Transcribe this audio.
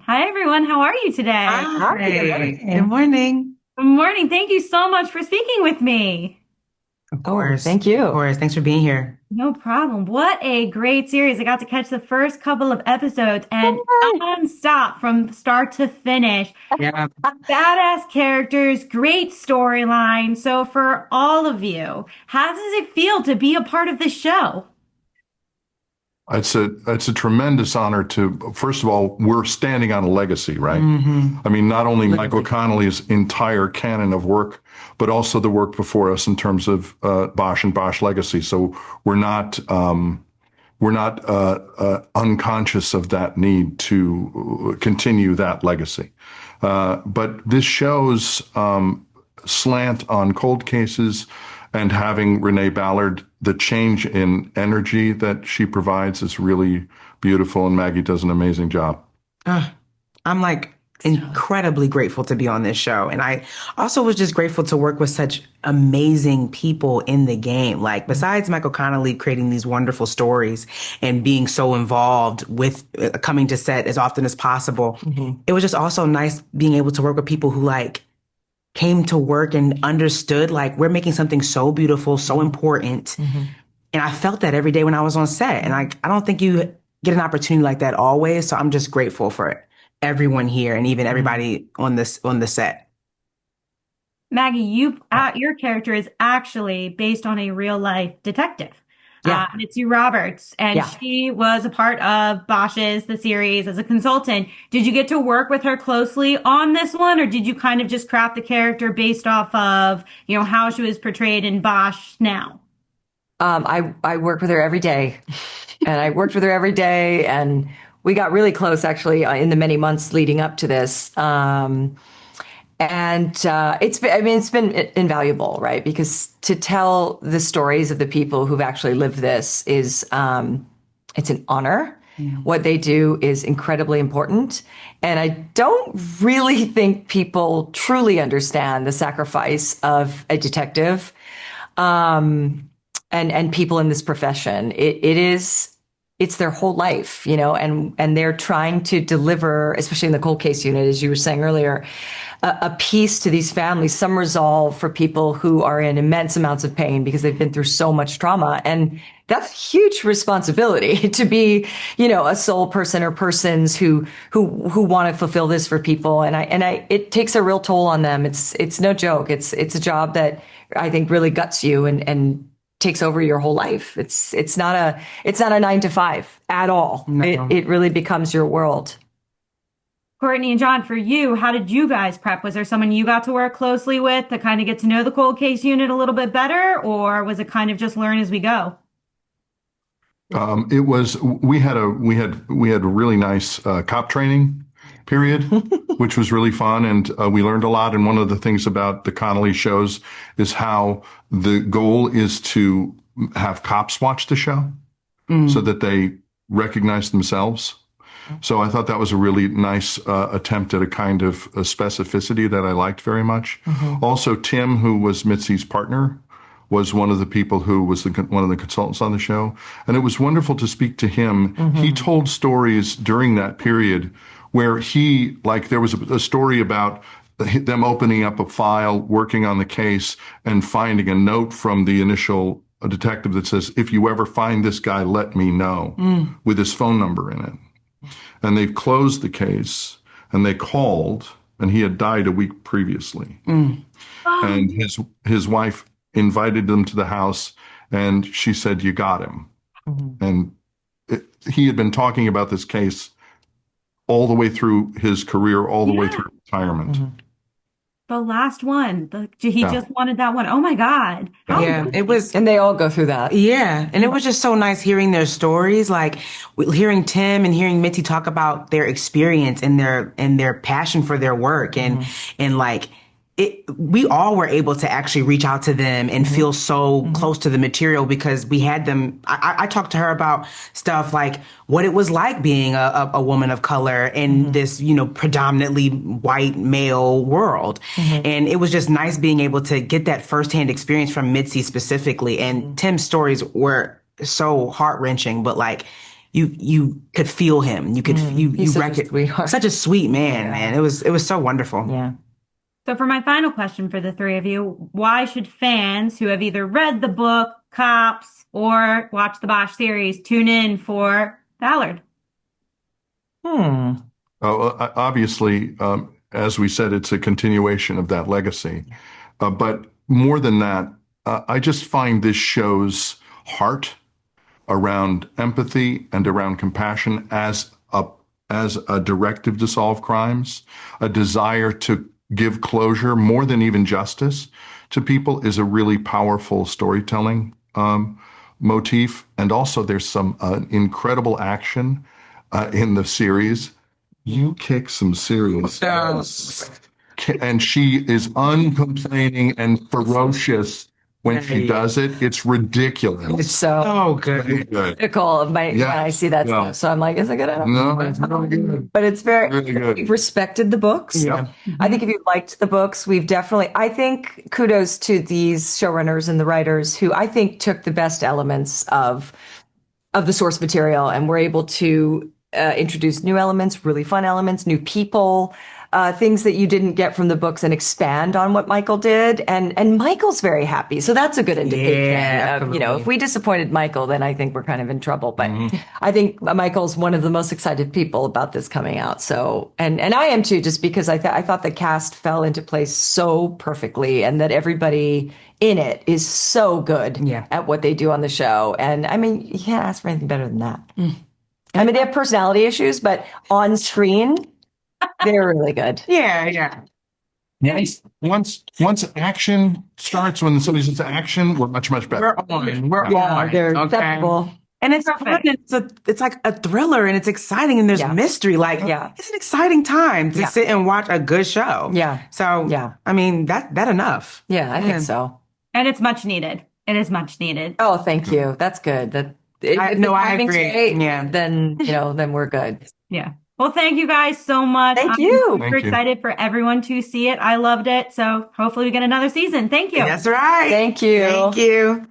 Hi, everyone. How are you today? Hi, good Hi, good morning. morning. Good morning. Thank you so much for speaking with me. Of Oh, course, thank of you. course. Thanks for being here. No problem. What a great series. I got to catch the first couple of episodes and non-stop from start to finish. Yeah, Badass characters, great storyline. So for all of you, how does it feel to be a part of this show? It's a tremendous honor to, first of all, we're standing on a legacy, right? hmm I mean, not only Michael Literally. Connelly's entire canon of work, but also the work before us in terms of Bosch and Bosch legacy. So we're not unconscious of that need to continue that legacy. But this show's slant on cold cases and having Renee Ballard, the change in energy that she provides is really beautiful, and Maggie does an amazing job. Uh, I'm like incredibly grateful to be on this show. And I also was just grateful to work with such amazing people in the game. Like, besides Michael Connelly creating these wonderful stories and being so involved with coming to set as often as possible, it was just also nice being able to work with people who came to work and understood like we're making something so beautiful, so important. And I felt that every day when I was on set. And I don't think you get an opportunity like that always. So I'm just grateful for everyone here and even everybody on the set. Maggie, your character is actually based on a real life detective. Yeah, Mitzi Roberts, and yeah. she was a part of Bosch's the series as a consultant. Did you get to work with her closely on this one, or did you kind of just craft the character based off of, how she was portrayed in Bosch now? I work with her every day, and I worked with her every day, and we got really close actually in the many months leading up to this. And it's been invaluable, right? Because to tell the stories of the people who've actually lived this it's an honor. What they do is incredibly important. And I don't really think people truly understand the sacrifice of a detective, and people in this profession. It's their whole life, and they're trying to deliver, especially in the cold case unit, as you were saying earlier, a piece to these families, some resolve for people who are in immense amounts of pain because they've been through so much trauma. And that's a huge responsibility to be, a sole person or persons who want to fulfill this for people. It takes a real toll on them. It's no joke. It's a job that I think really guts you and takes over your whole life. It's not a 9 to 5 at all. No. It really becomes your world. Courtney and John, for you, how did you guys prep? Was there someone you got to work closely with to kind of get to know the cold case unit a little bit better, or was it kind of just learn as we go? It was we had a really nice cop training period, which was really fun, and we learned a lot. And one of the things about the Connolly shows is how the goal is to have cops watch the show so that they recognize themselves. So I thought that was a really nice attempt at a kind of a specificity that I liked very much. Also, Tim, who was Mitzi's partner, was one of the people who was one of the consultants on the show. And it was wonderful to speak to him. He told stories during that period where there was a story about them opening up a file, working on the case, and finding a note from the initial detective that says, "If you ever find this guy, let me know," with his phone number in it. And they've closed the case, and they called, and he had died a week previously. And Oh, his wife invited them to the house, and she said, "You got him." And he had been talking about this case all the way through his career, all the way yeah. through retirement. The last one. He Yeah. just wanted that one. Oh my God. How Yeah. Yeah, it amazing. was. And they all go through that. Yeah, and it was just so nice hearing their stories, like hearing Tim and hearing Mitzi talk about their experience and their passion for their work, and like we all were able to actually reach out to them and feel so close to the material because we had them. I talked to her about stuff like what it was like being a woman of color in this, predominantly white male world. And it was just nice being able to get that firsthand experience from Mitzi specifically. And Tim's stories were so heart wrenching, but like, you could feel him. You could He's such a sweetheart. such a sweet man, man. It was so wonderful. Yeah. So for my final question for the three of you, why should fans who have either read the book, Cops, or watched the Bosch series tune in for Ballard? Obviously, as we said, it's a continuation of that legacy. But more than that, I just find this show's heart around empathy and around compassion as a directive to solve crimes, a desire to give closure more than even justice to people is a really powerful storytelling motif. And also there's some incredible action in the series. You kick some serious ass. And she is uncomplaining and ferocious when she does it. It's ridiculous. It's so good. Very good. critical of when I see that Yeah. stuff. So I'm like, is it good enough? No, it's really good. But it's Really good. we've respected the books. Yeah. I think if you liked the books, I think kudos to these showrunners and the writers who I think took the best elements of the source material and were able to introduce new elements, really fun elements, new people, things that you didn't get from the books and expand on what Michael did. And Michael's very happy. So that's a good indication. Yeah, If we disappointed Michael, then I think we're kind of in trouble. But I think Michael's one of the most excited people about this coming out. So, and I am too, just because I thought the cast fell into place so perfectly and that everybody in it is so good at what they do on the show. And I mean, you can't ask for anything better than that. I mean, they have personality issues, but on screen, they're really good. Yeah. Yes. Once action starts, when somebody says action, we're much better. We're on. They're acceptable. And it's fun. It's like a thriller, and it's exciting, and there's mystery. Like, it's an exciting time to sit and watch a good show. Yeah. So, I mean, that enough. Yeah, I think so. And it's much needed. It is much needed. Oh, thank you. That's good. I agree. Great, Yeah. then we're good. Yeah. Well, thank you guys so much. Thank you. I'm super excited for everyone to see it. I loved it. So hopefully we get another season. Thank you. That's right. Thank you. Thank you.